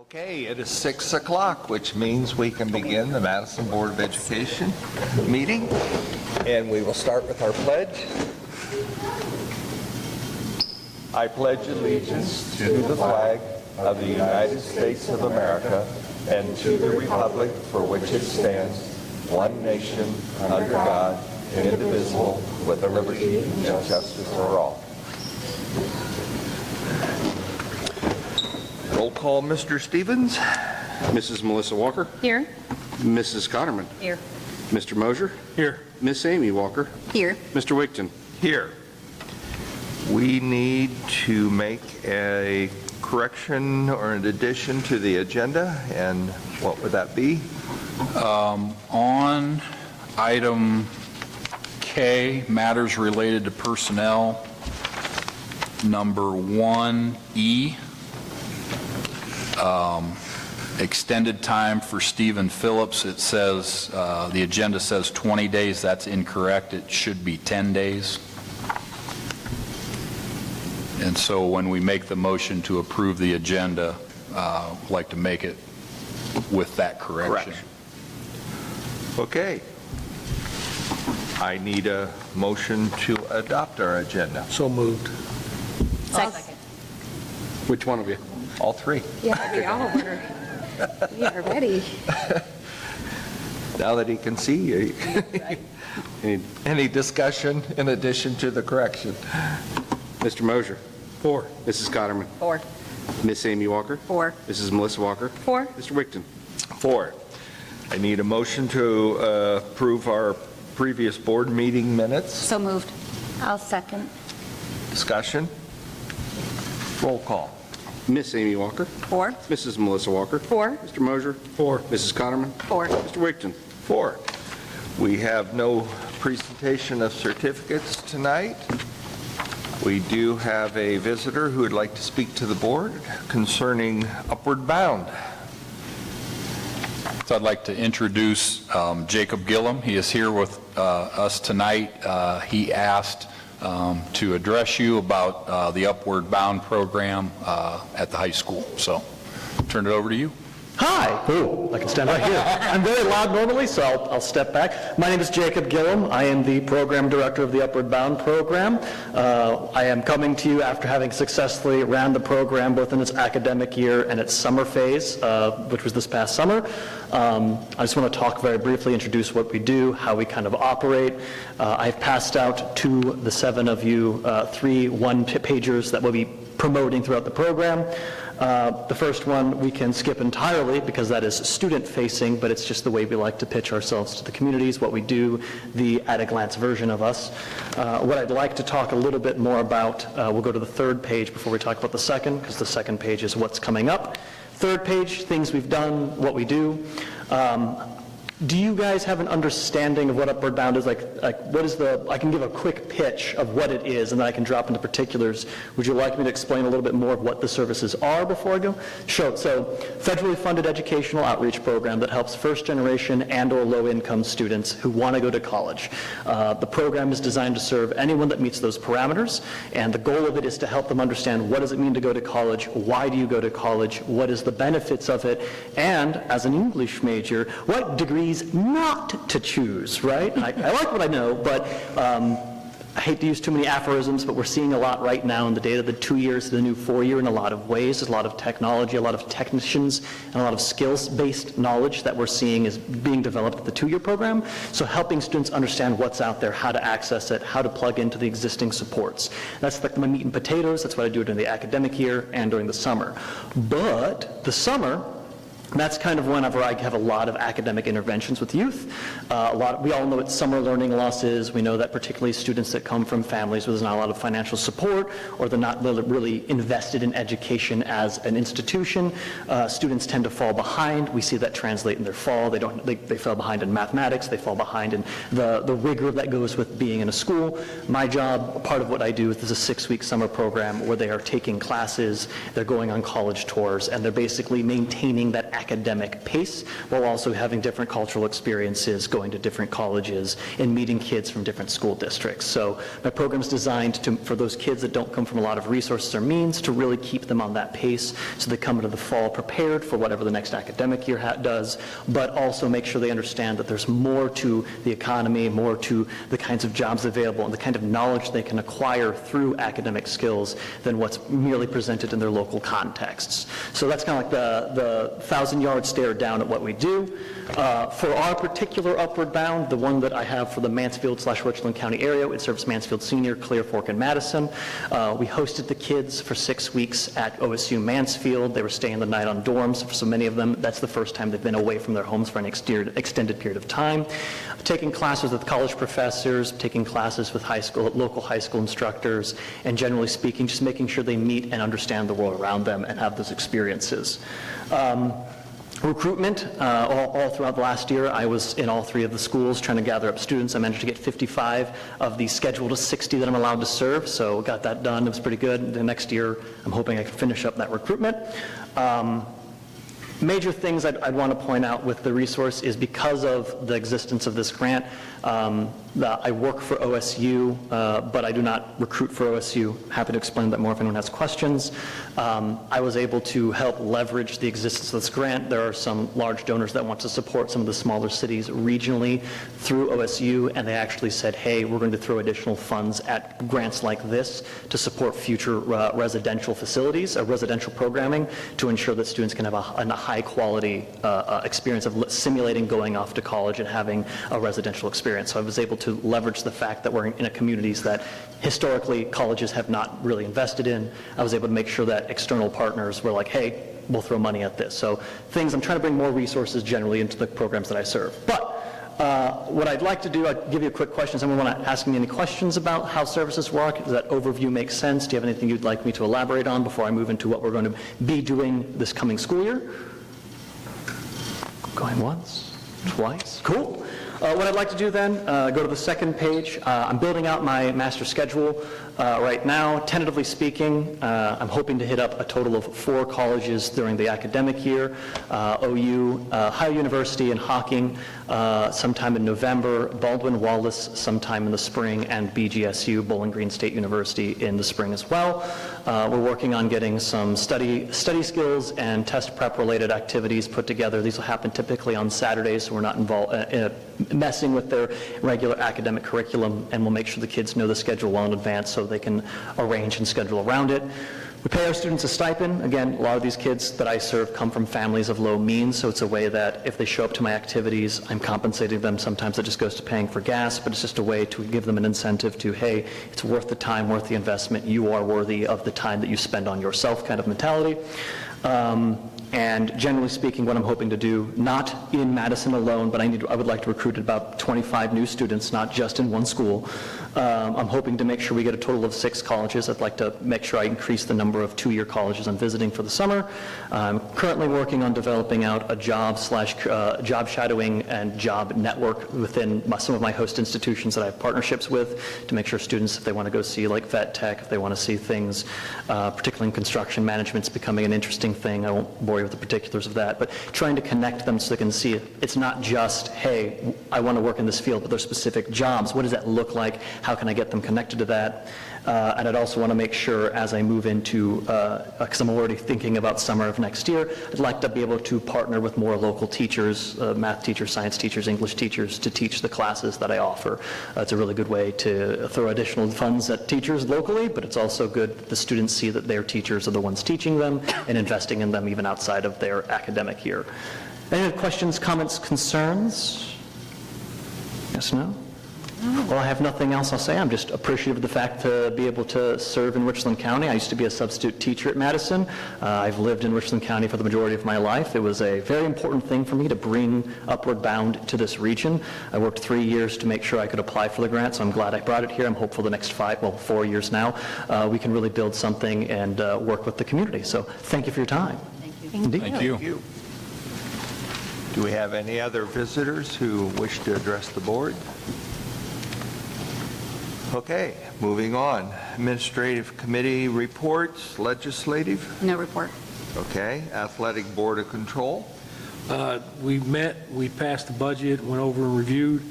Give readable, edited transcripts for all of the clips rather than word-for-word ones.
Okay, it is 6 o'clock, which means we can begin the Madison Board of Education meeting, and we will start with our pledge. I pledge allegiance to the flag of the United States of America and to the republic for which it stands, one nation, under God, indivisible, with liberty and justice for all. Roll call, Mr. Stevens. Mrs. Melissa Walker. Here. Mrs. Cotterman. Here. Mr. Mosier. Here. Miss Amy Walker. Here. Mr. Wigton. Here. We need to make a correction or an addition to the agenda, and what would that be? On item K, matters related to personnel, number 1E, extended time for Stephen Phillips. It says, the agenda says 20 days. That's incorrect. It should be 10 days. And so when we make the motion to approve the agenda, I'd like to make it with that correction. Okay. I need a motion to adopt our agenda. So moved. Second. Which one of you? All three. Yeah, we are ready. Now that he can see you. Any discussion in addition to the correction? Mr. Mosier. 4. Mrs. Cotterman. 4. Miss Amy Walker. 4. Mrs. Melissa Walker. 4. Mr. Wigton. 4. I need a motion to approve our previous board meeting minutes. So moved. I'll second. Discussion? Roll call. Miss Amy Walker. 4. Mrs. Melissa Walker. 4. Mr. Mosier. 4. Mrs. Cotterman. 4. Mr. Wigton. 4. We have no presentation of certificates tonight. We do have a visitor who would like to speak to the board concerning Upward Bound. So I'd like to introduce Jacob Gillum. He is here with us tonight. He asked to address you about the Upward Bound program at the high school. So turn it over to you. Hi. Ooh, I can stand right here. I'm very loud normally, so I'll step back. My name is Jacob Gillum. I am the program director of the Upward Bound program. I am coming to you after having successfully ran the program both in its academic year and its summer phase, which was this past summer. I just want to talk very briefly, introduce what we do, how we kind of operate. I've passed out to the 7 of you 3 one-pagers that we'll be promoting throughout the program. The first one we can skip entirely because that is student-facing, but it's just the way we like to pitch ourselves to the communities, what we do, the at-a-glance version of us. What I'd like to talk a little bit more about, we'll go to the 3rd page before we talk about the 2nd, because the 2nd page is what's coming up. 3rd page, things we've done, what we do. Do you guys have an understanding of what Upward Bound is? Like what is I can give a quick pitch of what it is, and then I can drop into particulars. Would you like me to explain a little bit more of what the services are before I go? Sure. So, federally funded educational outreach program that helps first-generation and or low-income students who want to go to college. The program is designed to serve anyone that meets those parameters, and the goal of it is to help them understand what does it mean to go to college, why do you go to college, what is the benefits of it, and as an English major, what degrees not to choose, right? I like what I know, but I hate to use too many aphorisms, but we're seeing a lot right now in the data. The 2 years, the new 4 year in a lot of ways. There's a lot of technology, a lot of technicians, and a lot of skills-based knowledge that we're seeing is being developed at the 2 year program. So helping students understand what's out there, how to access it, how to plug into the existing supports. That's like my meat and potatoes. That's what I do during the academic year and during the summer. But the summer, that's kind of whenever I have a lot of academic interventions with youth. We all know what summer learning loss is. We know that particularly students that come from families where there's not a lot of financial support, or they're not really invested in education as an institution, students tend to fall behind. We see that translate in their fall. They fall behind in mathematics. They fall behind in the rigor that goes with being in a school. My job, part of what I do, is a 6-week summer program where they are taking classes, they're going on college tours, and they're basically maintaining that academic pace, while also having different cultural experiences, going to different colleges, and meeting kids from different school districts. So my program is designed for those kids that don't come from a lot of resources or means to really keep them on that pace so they come into the fall prepared for whatever the next academic year does, but also make sure they understand that there's more to the economy, more to the kinds of jobs available, and the kind of knowledge they can acquire through academic skills than what's merely presented in their local contexts. So that's kind of like the 1,000-yard stare down at what we do. For our particular Upward Bound, the one that I have for the Mansfield/Richland County area, it serves Mansfield Senior, Clear Fork, and Madison. We hosted the kids for 6 weeks at OSU Mansfield. They were staying the night on dorms. For so many of them, that's the first time they've been away from their homes for an extended period of time. Taking classes with college professors, taking classes with local high school instructors, and generally speaking, just making sure they meet and understand the world around them and have those experiences. Recruitment, all throughout the last year, I was in all 3 of the schools trying to gather up students. I managed to get 55 of the scheduled 60 that I'm allowed to serve, so got that done. It was pretty good. The next year, I'm hoping I can finish up that recruitment. Major things I'd want to point out with the resource is because of the existence of this grant, I work for OSU, but I do not recruit for OSU. Happy to explain that more if anyone has questions. I was able to help leverage the existence of this grant. There are some large donors that want to support some of the smaller cities regionally through OSU, and they actually said, hey, we're going to throw additional funds at grants like this to support future residential facilities, residential programming, to ensure that students can have a high-quality experience of simulating going off to college and having a residential experience. So I was able to leverage the fact that we're in communities that historically colleges have not really invested in. I was able to make sure that external partners were like, hey, we'll throw money at this. So I'm trying to bring more resources generally into the programs that I serve. But what I'd like to do, I'll give you a quick question. Someone want to ask me any questions about how services work? Does that overview make sense? Do you have anything you'd like me to elaborate on before I move into what we're going to be doing this coming school year? Going once, twice, cool. What I'd like to do then, go to the second page. I'm building out my master schedule right now. Tentatively speaking, I'm hoping to hit up a total of 4 colleges during the academic year. OU, Ohio University in Hocking sometime in November, Baldwin-Wallace sometime in the spring, and BGSU, Bowling Green State University, in the spring as well. We're working on getting some study skills and test prep related activities put together. These will happen typically on Saturdays, so we're not involved messing with their regular academic curriculum, and we'll make sure the kids know the schedule well in advance so they can arrange and schedule around it. We pay our students a stipend. Again, a lot of these kids that I serve come from families of low means, so it's a way that if they show up to my activities, I'm compensating them. Sometimes it just goes to paying for gas, but it's just a way to give them an incentive to, hey, it's worth the time, worth the investment. You are worthy of the time that you spend on yourself kind of mentality. And generally speaking, what I'm hoping to do, not in Madison alone, but I would like to recruit about 25 new students, not just in one school. I'm hoping to make sure we get a total of 6 colleges. I'd like to make sure I increase the number of 2-year colleges I'm visiting for the summer. I'm currently working on developing out a job shadowing and job network within some of my host institutions that I have partnerships with, to make sure students, if they want to go see like vet tech, if they want to see things, particularly in construction management, it's becoming an interesting thing. I won't bore you with the particulars of that, but trying to connect them so they can see it's not just, hey, I want to work in this field, but there's specific jobs. What does that look like? How can I get them connected to that? And I'd also want to make sure as I move into, because I'm already thinking about summer of next year, I'd like to be able to partner with more local teachers, math teachers, science teachers, English teachers, to teach the classes that I offer. It's a really good way to throw additional funds at teachers locally, but it's also good that the students see that their teachers are the ones teaching them and investing in them even outside of their academic year. Any other questions, comments, concerns? Yes, no? Well, I have nothing else I'll say. I'm just appreciative of the fact to be able to serve in Richland County. I used to be a substitute teacher at Madison. I've lived in Richland County for the majority of my life. It was a very important thing for me to bring Upward Bound to this region. I worked 3 years to make sure I could apply for the grant, so I'm glad I brought it here. I'm hopeful the next 4 years now, we can really build something and work with the community. So thank you for your time. Thank you. Thank you. Thank you. Do we have any other visitors who wish to address the board? Okay, moving on. Administrative committee reports, legislative. No report. Okay, athletic board of control. We met, we passed the budget, went over and reviewed.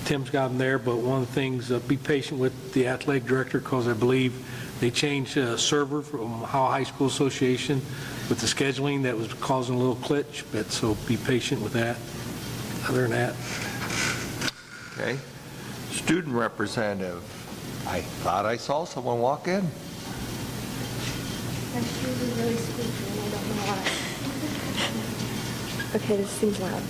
Tim's got them there, but one of the things, be patient with the athletic director because I believe they changed a server from Ohio High School Association with the scheduling that was causing a little glitch, but so be patient with that. Other than that, Okay. Student representative. I thought I saw someone walk in. My shoes are really squeaky and I don't know why. Okay, this seems loud.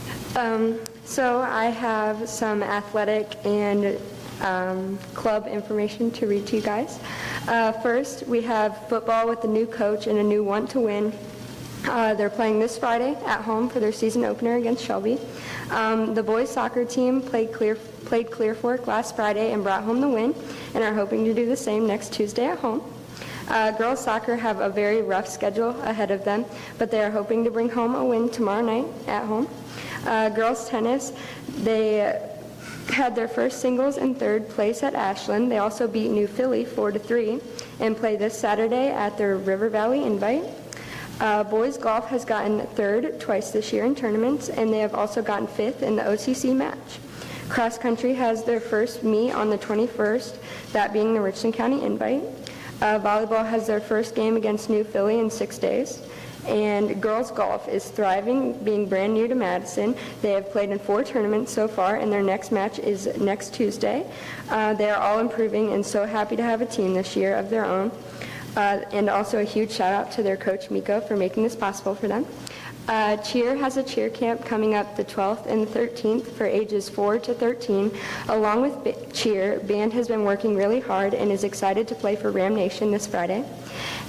So I have some athletic and club information to read to you guys. First, we have football with a new coach and a new want to win. They're playing this Friday at home for their season opener against Shelby. The boys soccer team played Clear Fork last Friday and brought home the win and are hoping to do the same next Tuesday at home. Girls soccer have a very rough schedule ahead of them, but they are hoping to bring home a win tomorrow night at home. Girls tennis, they had their first singles and third place at Ashland. They also beat New Philly 4-3 and play this Saturday at their River Valley Invite. Boys golf has gotten third twice this year in tournaments, and they have also gotten fifth in the OCC match. Cross country has their first meet on the 21st, that being the Richland County Invite. Volleyball has their first game against New Philly in 6 days. And girls golf is thriving, being brand new to Madison. They have played in 4 tournaments so far, and their next match is next Tuesday. They are all improving and so happy to have a team this year of their own. And also a huge shout out to their coach Miko for making this possible for them. Cheer has a cheer camp coming up the 12th and the 13th for ages 4 to 13. Along with cheer, band has been working really hard and is excited to play for Ram Nation this Friday.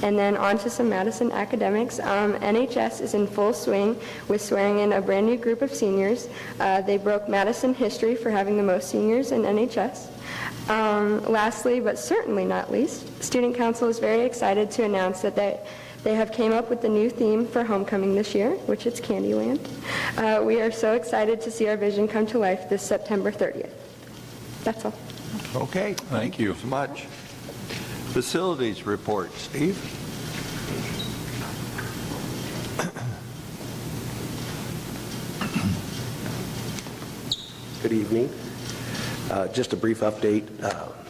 And then on to some Madison academics. NHS is in full swing with swearing in a brand new group of seniors. They broke Madison history for having the most seniors in NHS. Lastly, but certainly not least, Student Council is very excited to announce that they have came up with the new theme for homecoming this year, which is Candyland. We are so excited to see our vision come to life this September 30th. That's all. Okay. Thank you. so much. Facilities report, Steve. Good evening. Just a brief update.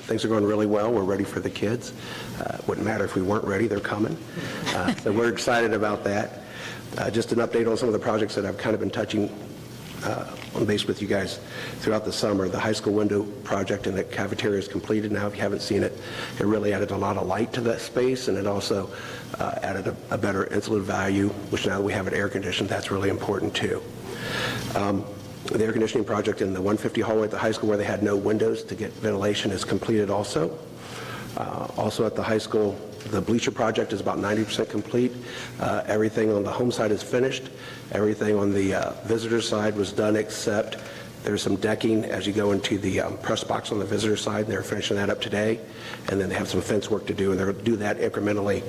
Things are going really well. We're ready for the kids. Wouldn't matter if we weren't ready. They're coming. So we're excited about that. Just an update on some of the projects that I've kind of been touching on base with you guys throughout the summer. The high school window project in the cafeteria is completed now. If you haven't seen it, it really added a lot of light to that space, and it also added a better insulative value, which now that we have it air conditioned, that's really important too. The air conditioning project in the 150 hallway at the high school where they had no windows to get ventilation is completed also. Also at the high school, the bleacher project is about 90% complete. Everything on the home side is finished. Everything on the visitor side was done except there's some decking as you go into the press box on the visitor side. They're finishing that up today. And then they have some fence work to do, and they'll do that incrementally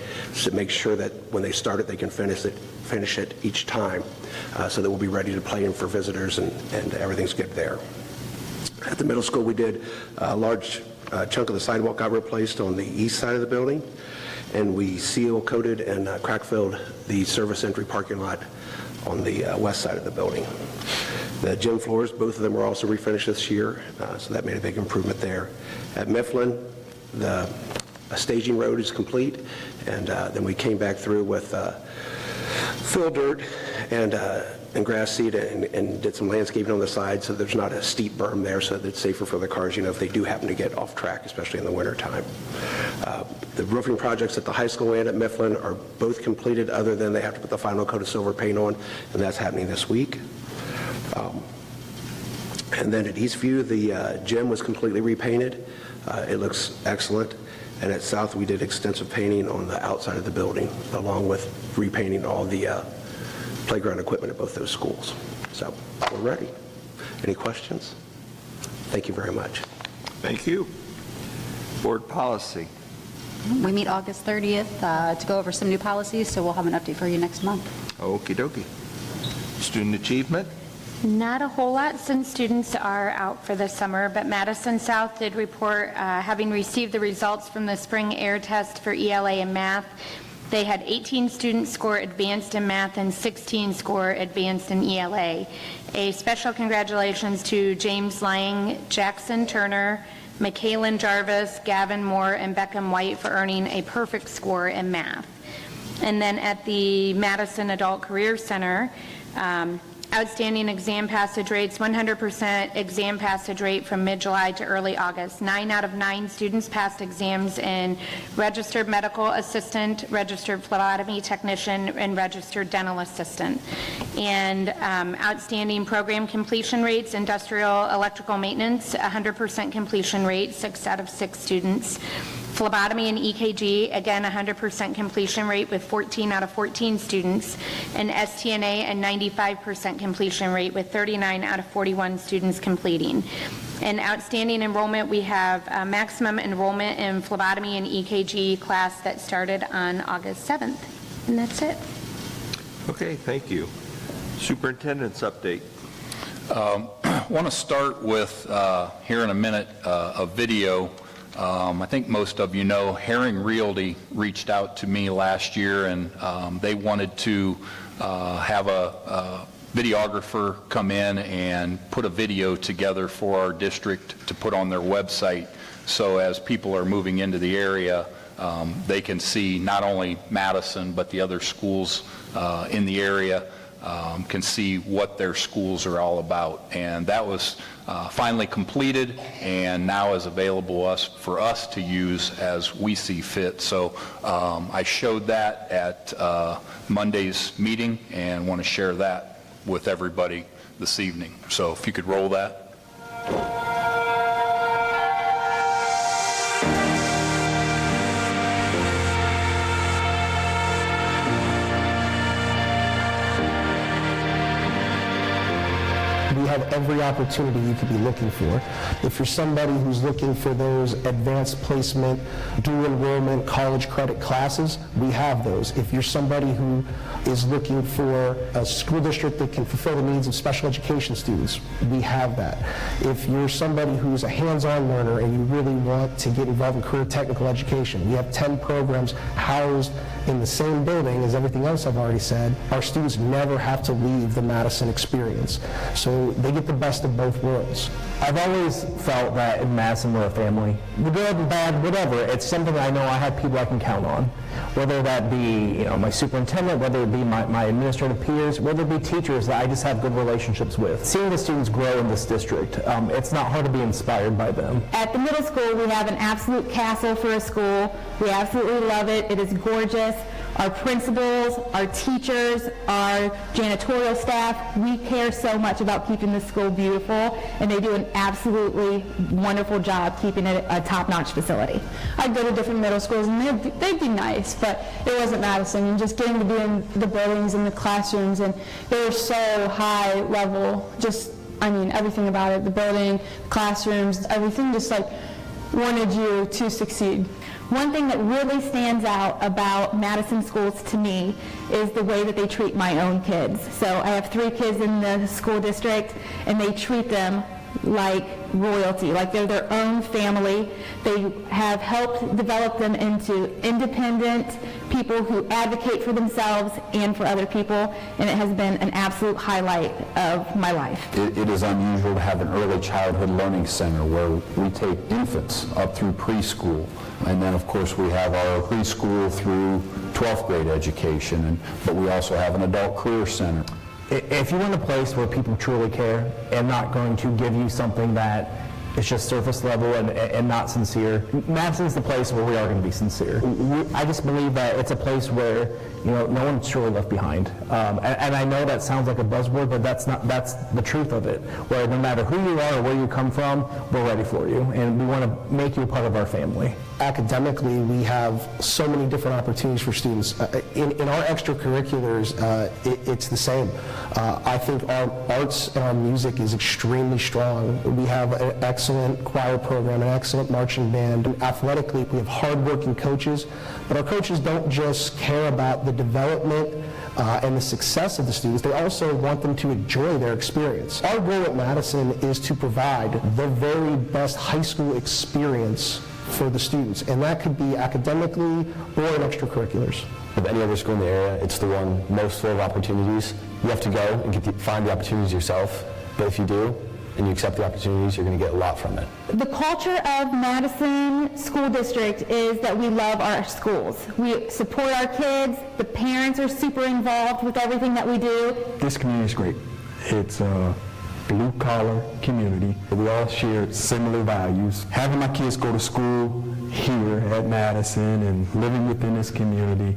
to make sure that when they start it, they can finish it each time so that we'll be ready to play in for visitors and everything's good there. At the middle school, we did a large chunk of the sidewalk got replaced on the east side of the building, and we seal coated and crack filled the service entry parking lot on the west side of the building. The gym floors, both of them were also refinished this year, so that made a big improvement there. At Mifflin, the staging road is complete, and then we came back through with fill dirt and grass seed and did some landscaping on the side so there's not a steep berm there, so that it's safer for the cars, if they do happen to get off track, especially in the wintertime. The roofing projects at the high school and at Mifflin are both completed, other than they have to put the final coat of silver paint on, and that's happening this week. And then at Eastview, the gym was completely repainted. It looks excellent. And at South, we did extensive painting on the outside of the building, along with repainting all the playground equipment at both those schools. So we're ready. Any questions? Thank you very much. Thank you. Board policy. We meet August 30th to go over some new policies, so we'll have an update for you next month. Okie dokie. Student achievement. Not a whole lot since students are out for the summer, but Madison South did report having received the results from the spring air test for ELA and math. They had 18 students score advanced in math and 16 score advanced in ELA. A special congratulations to James Lang, Jackson Turner, McKaylin Jarvis, Gavin Moore, and Beckham White for earning a perfect score in math. And then at the Madison Adult Career Center, outstanding exam passage rates, 100% exam passage rate from mid-July to early August. 9 out of 9 students passed exams in registered medical assistant, registered phlebotomy technician, and registered dental assistant. And outstanding program completion rates, industrial electrical maintenance, 100% completion rate, 6 out of 6 students. Phlebotomy and EKG, again, 100% completion rate with 14 out of 14 students, and STNA, a 95% completion rate with 39 out of 41 students completing. And outstanding enrollment, we have maximum enrollment in phlebotomy and EKG class that started on August 7th. And that's it. Okay, thank you. Superintendent's update. I want to start with, here in a minute, a video. I think most of you know Herring Realty reached out to me last year, and they wanted to have a videographer come in and put a video together for our district to put on their website, so as people are moving into the area, they can see not only Madison but the other schools in the area, can see what their schools are all about. And that was finally completed and now is available for us to use as we see fit. So I showed that at Monday's meeting and want to share that with everybody this evening. So if you could roll that. We have every opportunity you could be looking for. If you're somebody who's looking for those advanced placement, dual enrollment, college credit classes, we have those. If you're somebody who is looking for a school district that can fulfill the needs of special education students, we have that. If you're somebody who's a hands-on learner and you really want to get involved in career technical education, we have 10 programs housed in the same building as everything else I've already said. Our students never have to leave the Madison experience. So they get the best of both worlds. I've always felt that in Madison we're a family. The good and bad, whatever, it's something I know I have people I can count on. Whether that be, my superintendent, whether it be my administrative peers, whether it be teachers that I just have good relationships with. Seeing the students grow in this district, it's not hard to be inspired by them. At the middle school, we have an absolute castle for a school. We absolutely love it. It is gorgeous. Our principals, our teachers, our janitorial staff, we care so much about keeping the school beautiful, and they do an absolutely wonderful job keeping it a top-notch facility. I go to different middle schools, and they'd be nice, but it wasn't Madison. And just getting to be in the buildings and the classrooms, and they were so high level, everything about it, the building, the classrooms, everything just wanted you to succeed. One thing that really stands out about Madison schools to me is the way that they treat my own kids. So I have 3 kids in the school district, and they treat them like royalty, like they're their own family. They have helped develop them into independent people who advocate for themselves and for other people, and it has been an absolute highlight of my life. It is unusual to have an early childhood learning center where we take infants up through preschool, and then of course we have our preschool through 12th grade education, but we also have an adult career center. If you want a place where people truly care and not going to give you something that is just surface level and not sincere, Madison's the place where we are going to be sincere. I just believe that it's a place where no one's truly left behind. And I know that sounds like a buzzword, but that's the truth of it. Where no matter who you are or where you come from, we're ready for you, and we want to make you a part of our family. Academically, we have so many different opportunities for students. In our extracurriculars, it's the same. I think our arts and our music is extremely strong. We have an excellent choir program, an excellent marching band. Athletically, we have hardworking coaches, but our coaches don't just care about the development and the success of the students. They also want them to enjoy their experience. Our goal at Madison is to provide the very best high school experience for the students, and that could be academically or in extracurriculars. of any other school in the area. It's the one most full of opportunities. You have to go and find the opportunities yourself, but if you do, and you accept the opportunities, you're going to get a lot from it. The culture of Madison School District is that we love our schools. We support our kids. The parents are super involved with everything that we do. This community is great. It's a blue-collar community. We all share similar values. Having my kids go to school here at Madison and living within this community,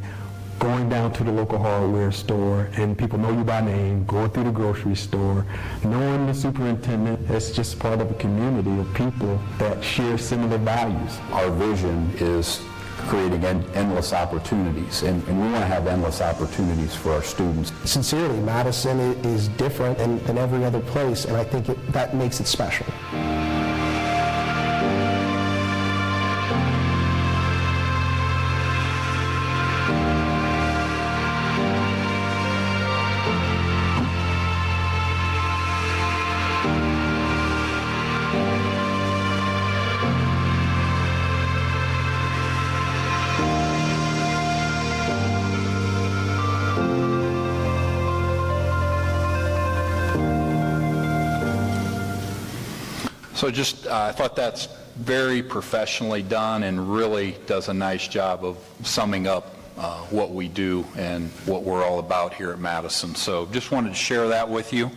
going down to the local hardware store and people know you by name, going through the grocery store, knowing the superintendent, it's just part of a community of people that share similar values. Our vision is creating endless opportunities, and we want to have endless opportunities for our students. Sincerely, Madison is different than every other place, and I think that makes it special. So I thought that's very professionally done and really does a nice job of summing up what we do and what we're all about here at Madison. So just wanted to share that with you.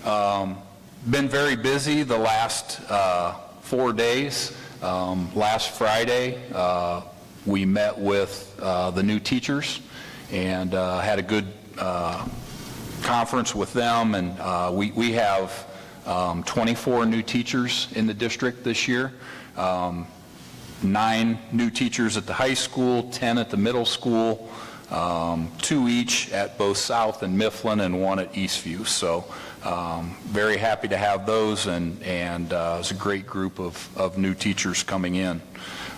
Been very busy the last 4 days. Last Friday, we met with the new teachers and had a good conference with them, and we have 24 new teachers in the district this year, 9 new teachers at the high school, 10 at the middle school, 2 each at both South and Mifflin, and 1 at Eastview. So very happy to have those, and it's a great group of new teachers coming in.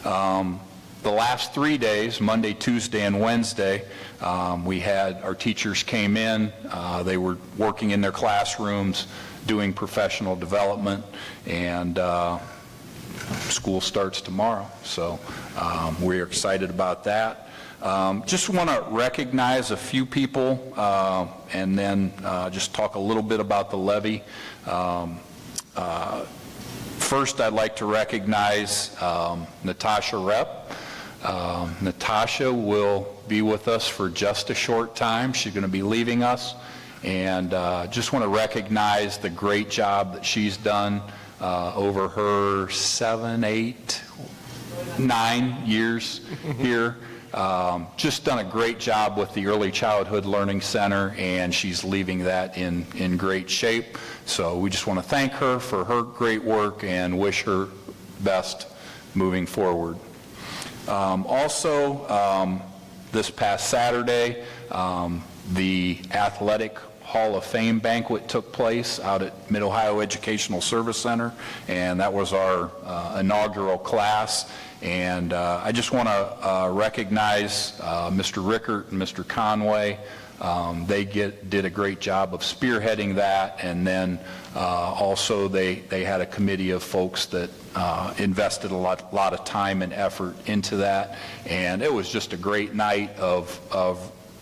The last 3 days, Monday, Tuesday, and Wednesday, we had our teachers came in. They were working in their classrooms, doing professional development, and school starts tomorrow. So we're excited about that. Just want to recognize a few people and then just talk a little bit about the levy. First, I'd like to recognize Natasha Repp. Natasha will be with us for just a short time. She's going to be leaving us, and just want to recognize the great job that she's done over her 7, 8, 9 years here. Just done a great job with the Early Childhood Learning Center, and she's leaving that in great shape. So we just want to thank her for her great work and wish her best moving forward. Also, this past Saturday, the Athletic Hall of Fame banquet took place out at Mid-Ohio Educational Service Center, and that was our inaugural class. And I just want to recognize Mr. Rickert and Mr. Conway. They did a great job of spearheading that, and then also they had a committee of folks that invested a lot of time and effort into that, and it was just a great night of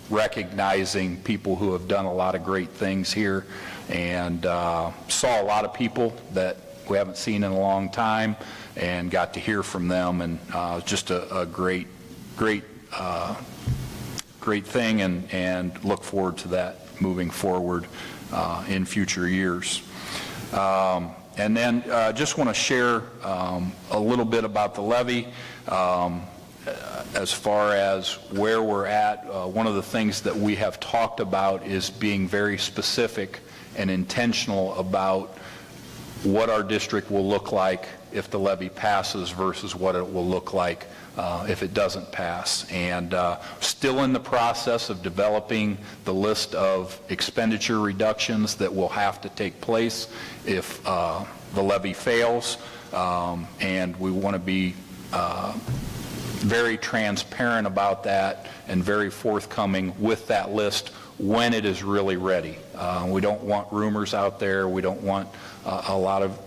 recognizing people who have done a lot of great things here, and saw a lot of people that we haven't seen in a long time, and got to hear from them, and just a great thing, and look forward to that moving forward in future years. And then just want to share a little bit about the levy. As far as where we're at, one of the things that we have talked about is being very specific and intentional about what our district will look like if the levy passes versus what it will look like if it doesn't pass. And still in the process of developing the list of expenditure reductions that will have to take place if the levy fails. And we want to be very transparent about that and very forthcoming with that list when it is really ready. We don't want rumors out there. We don't want a lot of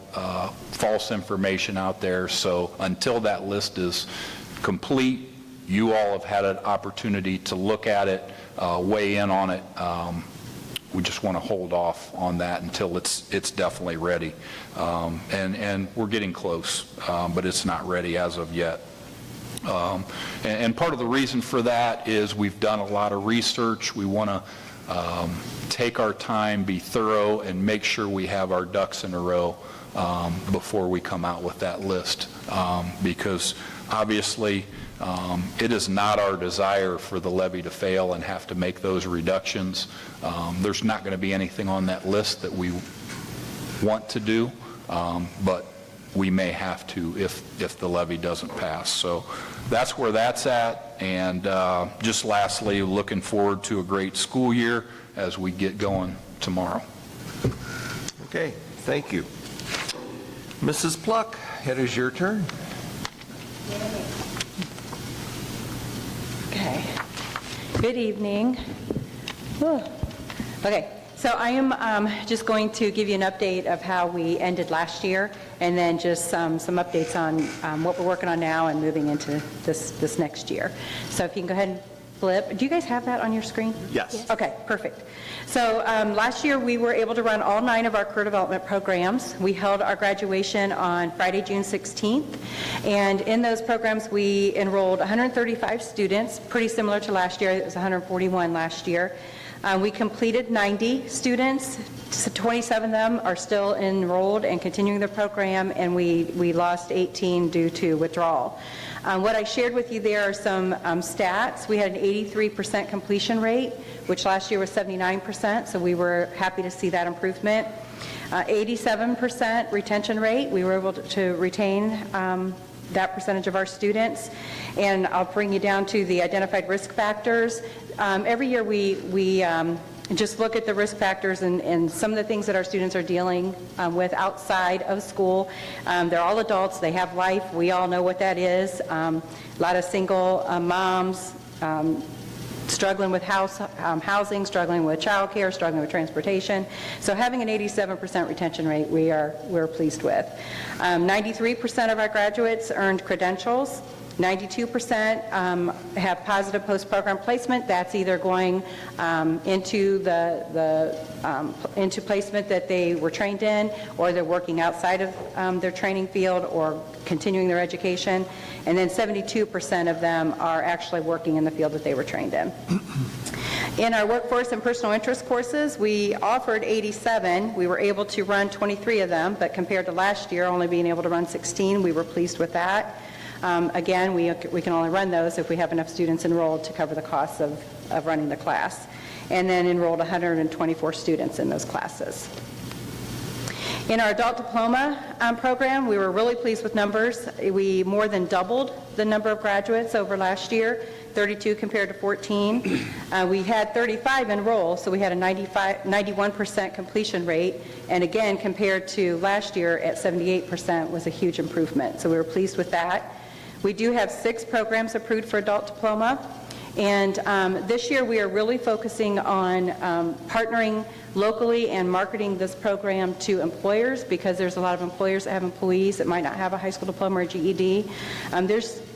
false information out there. So until that list is complete you all have had an opportunity to look at it, weigh in on it. We just want to hold off on that until it's definitely ready. And we're getting close, but it's not ready as of yet. And part of the reason for that is we've done a lot of research. We want to take our time, be thorough, and make sure we have our ducks in a row before we come out with that list. Because obviously, it is not our desire for the levy to fail and have to make those reductions. There's not going to be anything on that list that we want to do, but we may have to if the levy doesn't pass. So that's where that's at. And just lastly, looking forward to a great school year as we get going tomorrow. Okay, thank you. Mrs. Pluck, it is your turn. Okay. Good evening. Whew. Okay, so I am just going to give you an update of how we ended last year, and then just some updates on what we're working on now and moving into this next year. So if you can go ahead and flip. Do you guys have that on your screen? Yes. Okay, perfect. So last year we were able to run all 9 of our career development programs. We held our graduation on Friday, June 16th, and in those programs we enrolled 135 students, pretty similar to last year. It was 141 last year. We completed 90 students. 27 of them are still enrolled and continuing the program, and we lost 18 due to withdrawal. What I shared with you there are some stats. We had an 83% completion rate, which last year was 79%, so we were happy to see that improvement. 87% retention rate. We were able to retain that percentage of our students. And I'll bring you down to the identified risk factors. Every year we just look at the risk factors and some of the things that our students are dealing with outside of school. They're all adults. They have life. We all know what that is. A lot of single moms struggling with housing, struggling with childcare, struggling with transportation. So having an 87% retention rate, we're pleased with. 93% of our graduates earned credentials. 92% have positive post-program placement. That's either going into into placement that they were trained in, or they're working outside of their training field or continuing their education. And then 72% of them are actually working in the field that they were trained in. In our workforce and personal interest courses, we offered 87. We were able to run 23 of them, but compared to last year, only being able to run 16, we were pleased with that. Again, we can only run those if we have enough students enrolled to cover the costs of running the class. And then enrolled 124 students in those classes. In our adult diploma program, we were really pleased with numbers. We more than doubled the number of graduates over last year, 32 compared to 14. We had 35 enroll, so we had a 91% completion rate. And again, compared to last year at 78% was a huge improvement. So we were pleased with that. We do have 6 programs approved for adult diploma. And this year we are really focusing on partnering locally and marketing this program to employers, because there's a lot of employers that have employees that might not have a high school diploma or GED.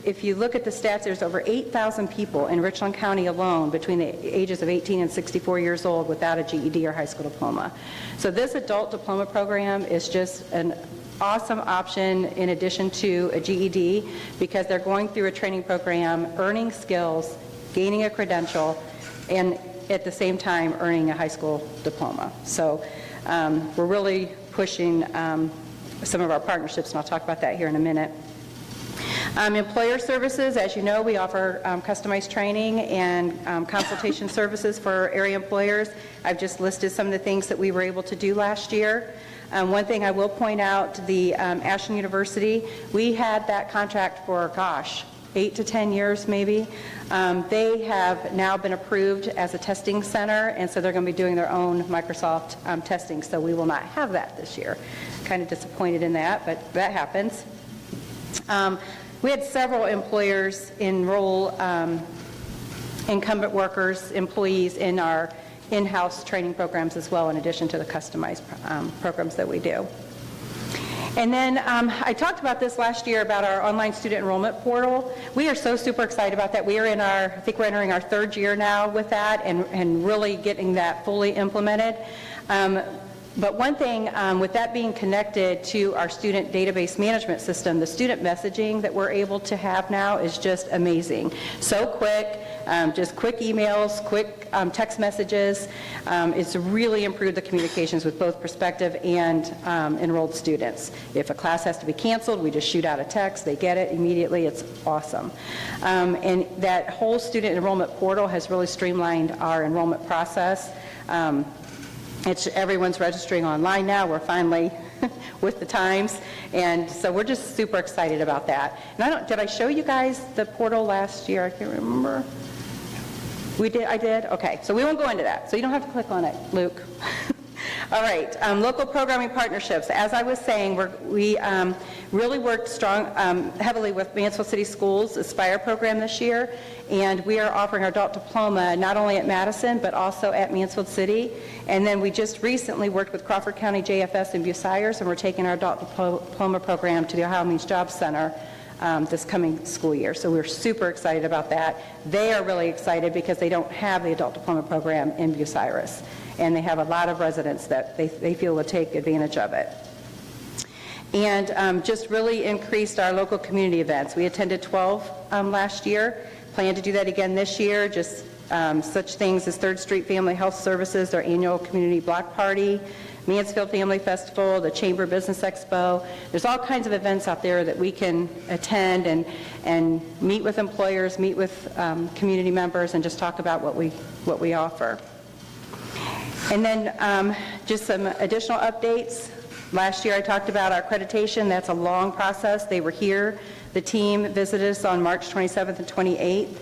If you look at the stats, there's over 8,000 people in Richland County alone between the ages of 18 and 64 years old without a GED or high school diploma. So this adult diploma program is just an awesome option in addition to a GED, because they're going through a training program, earning skills, gaining a credential, and at the same time earning a high school diploma. So we're really pushing some of our partnerships, and I'll talk about that here in a minute. Employer services, as you know, we offer customized training and consultation services for area employers. I've just listed some of the things that we were able to do last year. One thing I will point out, the Ashland University, we had that contract for, 8 to 10 years maybe. They have now been approved as a testing center, and so they're going to be doing their own Microsoft testing, so we will not have that this year. Kind of disappointed in that, but that happens. We had several employers enroll incumbent workers, employees in our in-house training programs as well, in addition to the customized programs that we do. And then I talked about this last year about our online student enrollment portal. We are so super excited about that. We are in our, I think we're entering our 3rd year now with that and really getting that fully implemented. But one thing, with that being connected to our student database management system, the student messaging that we're able to have now is just amazing. So quick, just quick emails, quick text messages. It's really improved the communications with both prospective and enrolled students. If a class has to be canceled, we just shoot out a text, they get it immediately, it's awesome. And that whole student enrollment portal has really streamlined our enrollment process. Everyone's registering online now. We're finally with the times, and so we're just super excited about that. And did I show you guys the portal last year? I can't remember. We did? I did? Okay, so we won't go into that. So you don't have to click on it, Luke. All right, local programming partnerships. As I was saying, we really worked heavily with Mansfield City Schools' Aspire program this year, and we are offering our adult diploma not only at Madison, but also at Mansfield City. And then we just recently worked with Crawford County JFS and Bucyrus, and we're taking our adult diploma program to the Ohio Means Job Center this coming school year. So we're super excited about that. They are really excited because they don't have the adult diploma program in Bucyrus, and they have a lot of residents that they feel will take advantage of it. And just really increased our local community events. We attended 12 last year, plan to do that again this year, just such things as 3rd Street Family Health Services, their annual community block party, Mansfield Family Festival, the Chamber Business Expo. There's all kinds of events out there that we can attend and meet with employers, meet with community members, and just talk about what we offer. And then just some additional updates. Last year I talked about our accreditation. That's a long process. They were here. The team visited us on March 27th and 28th.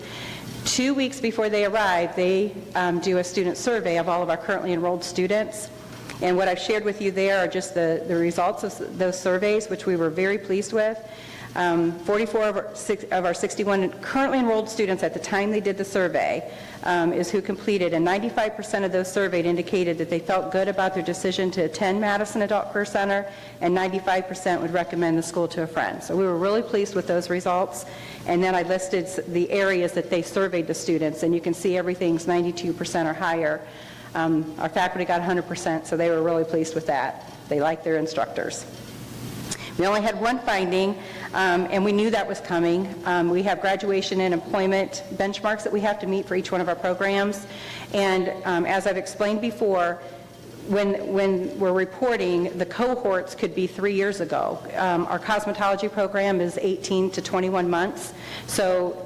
2 weeks before they arrive, they do a student survey of all of our currently enrolled students. And what I've shared with you there are just the results of those surveys, which we were very pleased with. 44 of our 61 currently enrolled students at the time they did the survey is who completed, and 95% of those surveyed indicated that they felt good about their decision to attend Madison Adult Career Center, and 95% would recommend the school to a friend. So we were really pleased with those results. And then I listed the areas that they surveyed the students, and you can see everything's 92% or higher. Our faculty got 100%, so they were really pleased with that. They liked their instructors. We only had one finding, and we knew that was coming. We have graduation and employment benchmarks that we have to meet for each one of our programs. And as I've explained before, when we're reporting, the cohorts could be 3 years ago. Our cosmetology program is 18 to 21 months, so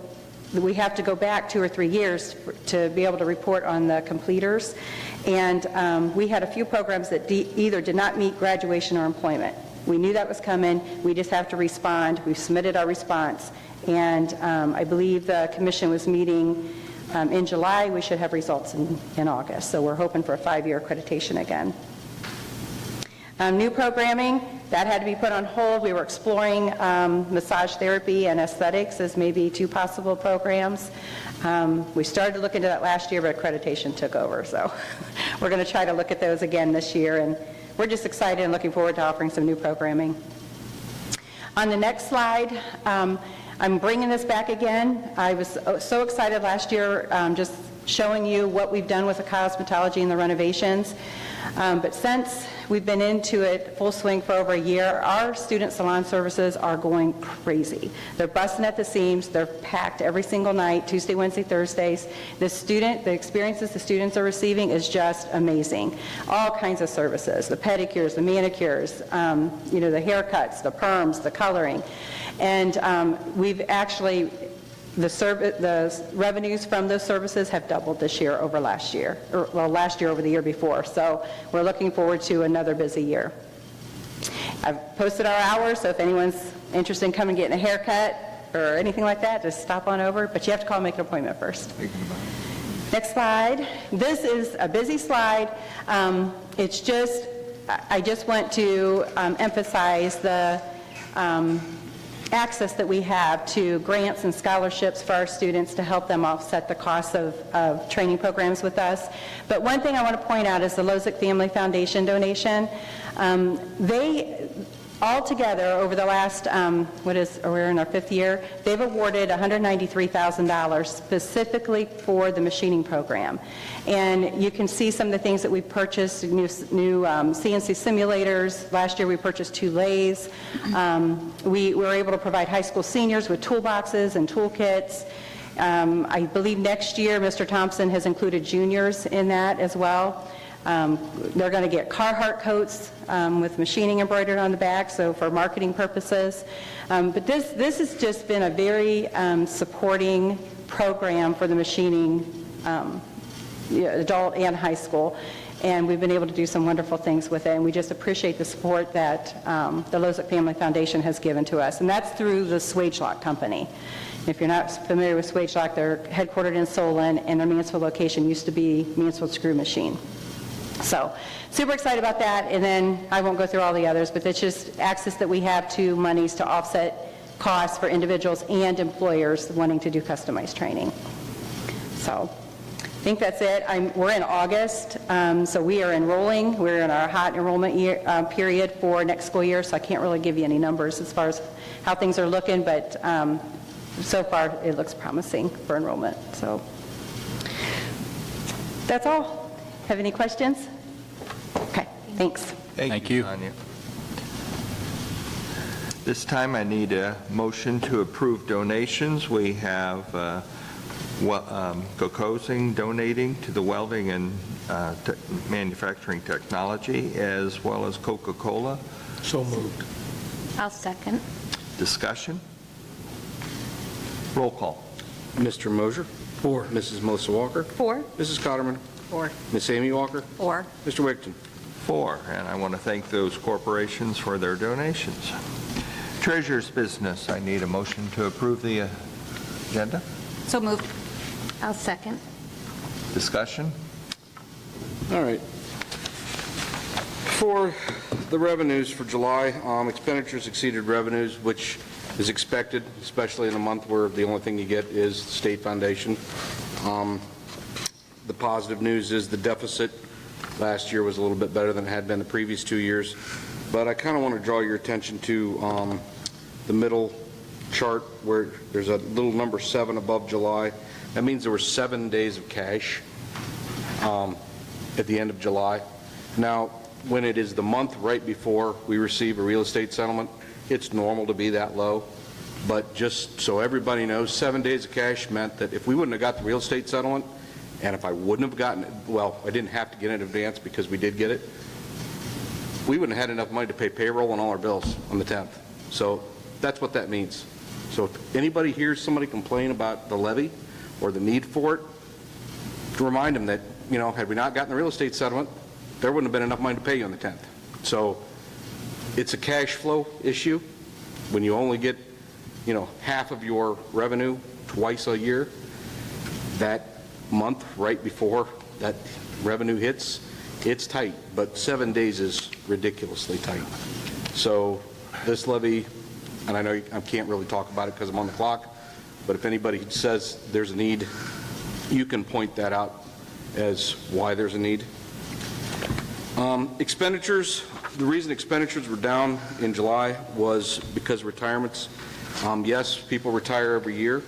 we have to go back 2 or 3 years to be able to report on the completers. And we had a few programs that either did not meet graduation or employment. We knew that was coming. We just have to respond. We've submitted our response. And I believe the commission was meeting in July. We should have results in August. So we're hoping for a 5-year accreditation again. New programming, that had to be put on hold. We were exploring massage therapy and aesthetics as maybe 2 possible programs. We started to look into that last year, but accreditation took over. So we're going to try to look at those again this year. And we're just excited and looking forward to offering some new programming. On the next slide, I'm bringing this back again. I was so excited last year just showing you what we've done with the cosmetology and the renovations. But since we've been into it full swing for over a year, our student salon services are going crazy. They're busting at the seams. They're packed every single night, Tuesday, Wednesday, Thursdays. The experiences the students are receiving is just amazing. All kinds of services, the pedicures, the manicures, the haircuts, the perms, the coloring. And we've actually, the revenues from those services have doubled this year over last year, last year over the year before. So we're looking forward to another busy year. I've posted our hours, so if anyone's interested in coming and getting a haircut or anything like that, just stop on over. But you have to call and make an appointment first. Next slide. This is a busy slide. I just want to emphasize the access that we have to grants and scholarships for our students to help them offset the costs of training programs with us. But one thing I want to point out is the Lozick Family Foundation donation. Altogether, over the last, we're in our 5th year, they've awarded $193,000 specifically for the machining program. And you can see some of the things that we purchased, new CNC simulators. Last year we purchased 2 lathes. We were able to provide high school seniors with toolboxes and toolkits. I believe next year Mr. Thompson has included juniors in that as well. They're going to get Carhartt coats with machining embroidered on the back, so for marketing purposes. But this has just been a very supporting program for the machining, adult and high school, and we've been able to do some wonderful things with it, and we just appreciate the support that the Lozick Family Foundation has given to us, and that's through the Swagelok Company. If you're not familiar with Swagelok, they're headquartered in Solon, and their Mansfield location used to be Mansfield Screw Machine. So, super excited about that, and then I won't go through all the others, but it's just access that we have to monies to offset costs for individuals and employers wanting to do customized training. So, I think that's it. We're in August, so we are enrolling. We're in our hot enrollment period for next school year, so I can't really give you any numbers as far as how things are looking, but so far it looks promising for enrollment. So, that's all. Have any questions? Okay, thanks. Thank you, Tanya. This time I need a motion to approve donations. We have Kokosing donating to the welding and manufacturing technology, as well as Coca-Cola. So moved. I'll second. Discussion? Roll call. Mr. Mosier? 4. Mrs. Melissa Walker? 4. Mrs. Cotterman? 4. Miss Amy Walker? 4. Mr. Wigton? 4, and I want to thank those corporations for their donations. Treasurer's business, I need a motion to approve the agenda. So moved. I'll second. Discussion? All right. For the revenues for July, expenditures exceeded revenues, which is expected, especially in a month where the only thing you get is the state foundation. The positive news is the deficit last year was a little bit better than it had been the previous 2 years. But I kind of want to draw your attention to the middle chart where there's a little number 7 above July. That means there were 7 days of cash at the end of July. Now, when it is the month right before we receive a real estate settlement, it's normal to be that low. But just so everybody knows, 7 days of cash meant that if we wouldn't have got the real estate settlement, and if I wouldn't have gotten it, well, I didn't have to get it in advance because we did get it, we wouldn't have had enough money to pay payroll and all our bills on the 10th. So that's what that means. So if anybody hears somebody complain about the levy or the need for it, to remind them that, you know, had we not gotten the real estate settlement, there wouldn't have been enough money to pay you on the 10th. So it's a cash flow issue. When you only get, you know, half of your revenue twice a year, that month right before that revenue hits, it's tight, but 7 days is ridiculously tight. So this levy, and I know I can't really talk about it because I'm on the clock, but if anybody says there's a need, you can point that out as why there's a need. Expenditures, the reason expenditures were down in July was because retirements. Yes, people retire every year,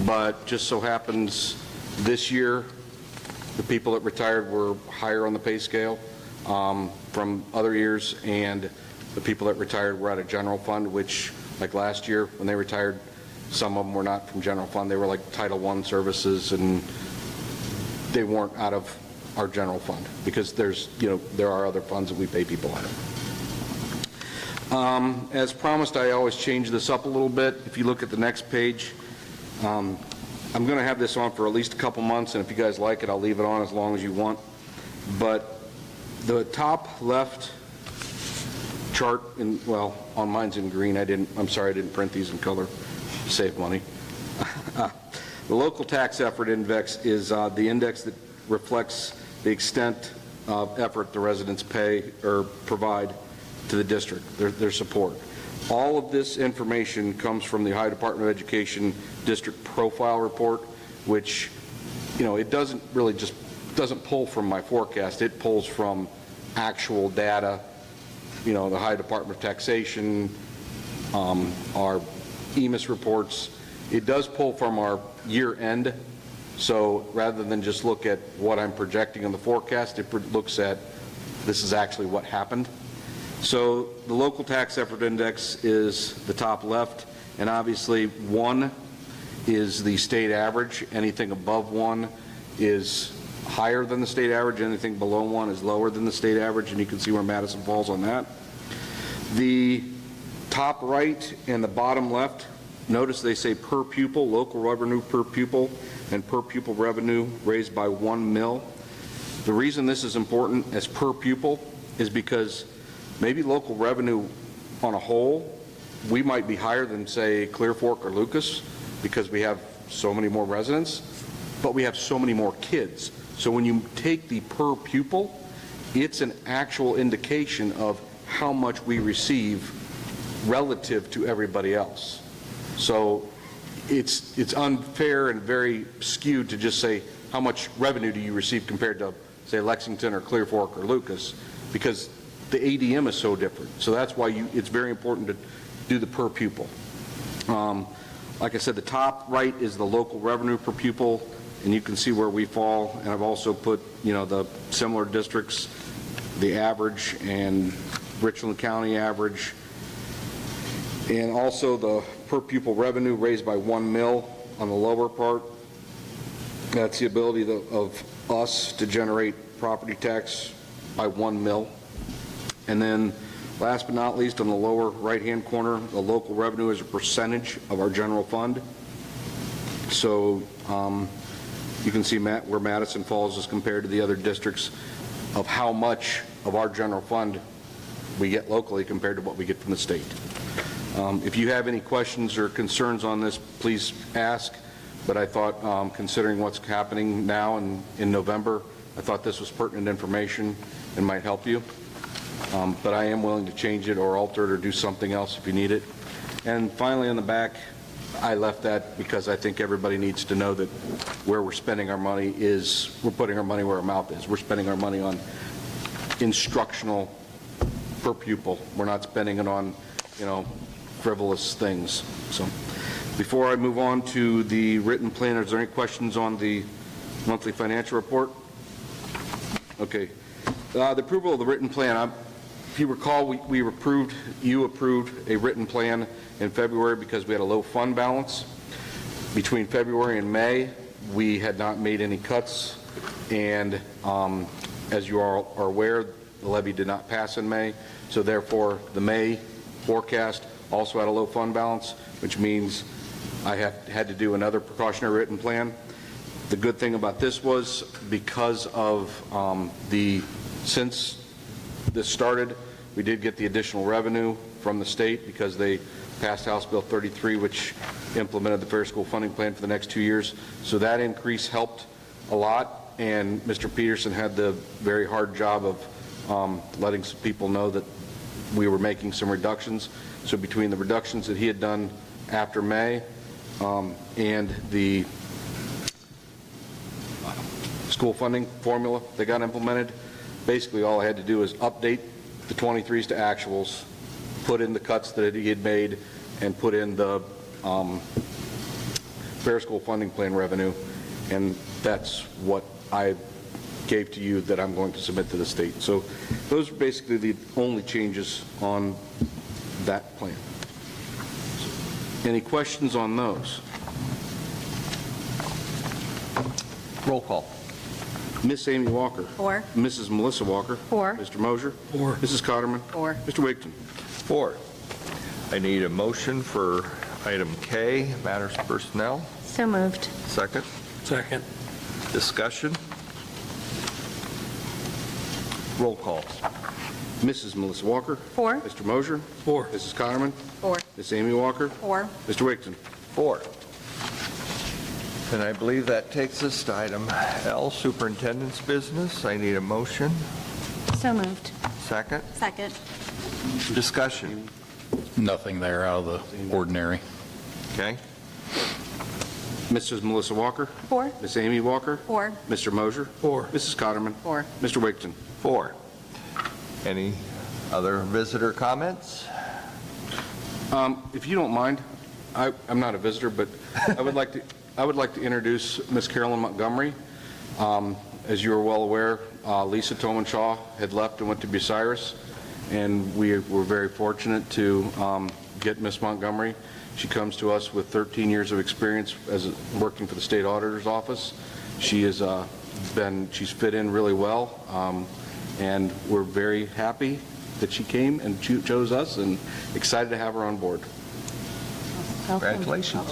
but just so happens this year, the people that retired were higher on the pay scale from other years, and the people that retired were out of general fund, which, like last year, when they retired, some of them were not from general fund. They were like Title I services, and they weren't out of our general fund because there's, you know, there are other funds that we pay people out of. As promised, I always change this up a little bit. If you look at the next page, I'm going to have this on for at least a couple months, and if you guys like it, I'll leave it on as long as you want. But the top left chart, well, on mine's in green. I'm sorry I didn't print these in color to save money. The local tax effort index is the index that reflects the extent of effort the residents pay or provide to the district, their support. All of this information comes from the Ohio Department of Education District Profile Report, which, you know, it doesn't really just doesn't pull from my forecast. It pulls from actual data the Ohio Department of Taxation, our EMIS reports. It does pull from our year end, so rather than just look at what I'm projecting in the forecast, it looks at this is actually what happened. So the local tax effort index is the top left, and obviously 1 is the state average. Anything above 1 is higher than the state average. Anything below 1 is lower than the state average, and you can see where Madison falls on that. The top right and the bottom left, notice they say per pupil, local revenue per pupil, and per pupil revenue raised by 1 mil. The reason this is important as per pupil is because maybe local revenue on a whole, we might be higher than, say, Clear Fork or Lucas because we have so many more residents, but we have so many more kids. So when you take the per pupil, it's an actual indication of how much we receive relative to everybody else. So it's unfair and very skewed to just say how much revenue do you receive compared to, say, Lexington or Clear Fork or Lucas, because the ADM is so different. So that's why it's very important to do the per pupil. Like I said, the top right is the local revenue per pupil, and you can see where we fall. And I've also put, the similar districts, the average, and Richland County average, and also the per pupil revenue raised by 1 mil on the lower part. That's the ability of us to generate property tax by 1 mil. And then last but not least, on the lower right-hand corner, the local revenue is a percentage of our general fund. So you can see where Madison falls as compared to the other districts of how much of our general fund we get locally compared to what we get from the state. If you have any questions or concerns on this, please ask. But I thought, considering what's happening now and in November, I thought this was pertinent information and might help you. But I am willing to change it or alter it or do something else if you need it. And finally, on the back, I left that because I think everybody needs to know that where we're spending our money is, we're putting our money where our mouth is. We're spending our money on instructional per pupil. We're not spending it on, frivolous things. So before I move on to the written plan, is there any questions on the monthly financial report? Okay. The approval of the written plan, if you recall, you approved a written plan in February because we had a low fund balance. Between February and May, we had not made any cuts, and as you are aware, the levy did not pass in May, so therefore the May forecast also had a low fund balance, which means I had to do another precautionary written plan. The good thing about this was because of since this started, we did get the additional revenue from the state because they passed House Bill 33, which implemented the Fair School Funding Plan for the next 2 years. So that increase helped a lot, and Mr. Peterson had the very hard job of letting some people know that we were making some reductions. So between the reductions that he had done after May and the school funding formula that got implemented, basically all I had to do is update the 23s to actuals, put in the cuts that he had made, and put in the Fair School Funding Plan revenue, and that's what I gave to you that I'm going to submit to the state. So those are basically the only changes on that plan. Any questions on those? Roll call. Miss Amy Walker. 4. Mrs. Melissa Walker. 4. Mr. Mosier. 4. Mrs. Cotterman. 4. Mr. Wigton. 4. I need a motion for item K, matters personnel. So moved. Second. Second. Discussion. Roll call. Mrs. Melissa Walker. 4. Mr. Mosier. 4. Mrs. Cotterman. 4. Miss Amy Walker. 4. Mr. Wigton. 4. And I believe that takes us to item L, superintendent's business. I need a motion. So moved. Second. Second. Discussion. Nothing there out of the ordinary. Okay. Mrs. Melissa Walker. 4. Miss Amy Walker. 4. Mr. Mosier. 4. Mrs. Cotterman. 4. Mr. Wigton. 4. Any Other visitor comments? If you don't mind, I'm not a visitor, but I would like to introduce Miss Carolyn Montgomery. As you are well aware, Lisa Tomenshaw had left and went to Bucyrus, and we were very fortunate to get Miss Montgomery. She comes to us with 13 years of experience as working for the state auditor's office. She's fit in really well, and we're very happy that she came and chose us, and excited to have her on board. Congratulations.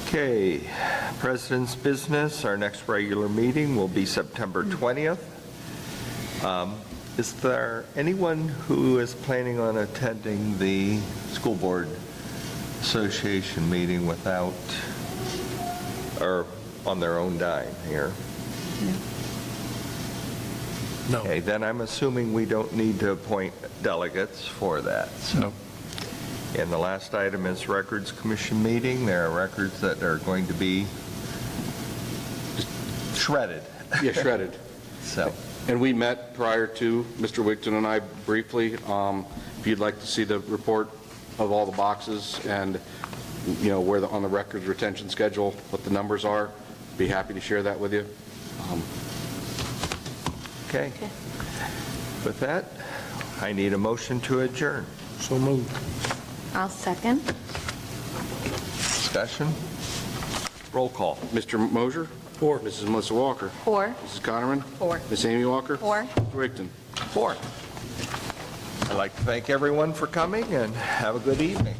Okay, President's Business, our next regular meeting will be September 20th. Is there anyone who is planning on attending the School Board Association meeting without, or on their own dime here? No. Okay, then I'm assuming we don't need to appoint delegates for that. No. And the last item is Records Commission meeting. There are records that are going to be shredded. Yeah, shredded. So. And we met prior to Mr. Wigton and I briefly. If you'd like to see the report of all the boxes and, where on the records retention schedule, what the numbers are, be happy to share that with you. Okay. With that, I need a motion to adjourn. So moved. I'll second. Discussion? Roll call. Mr. Mosier? 4. Mrs. Melissa Walker? 4. Mrs. Connerman? 4. Miss Amy Walker? 4. Mr. Wigton? 4. I'd like to thank everyone for coming and have a good evening.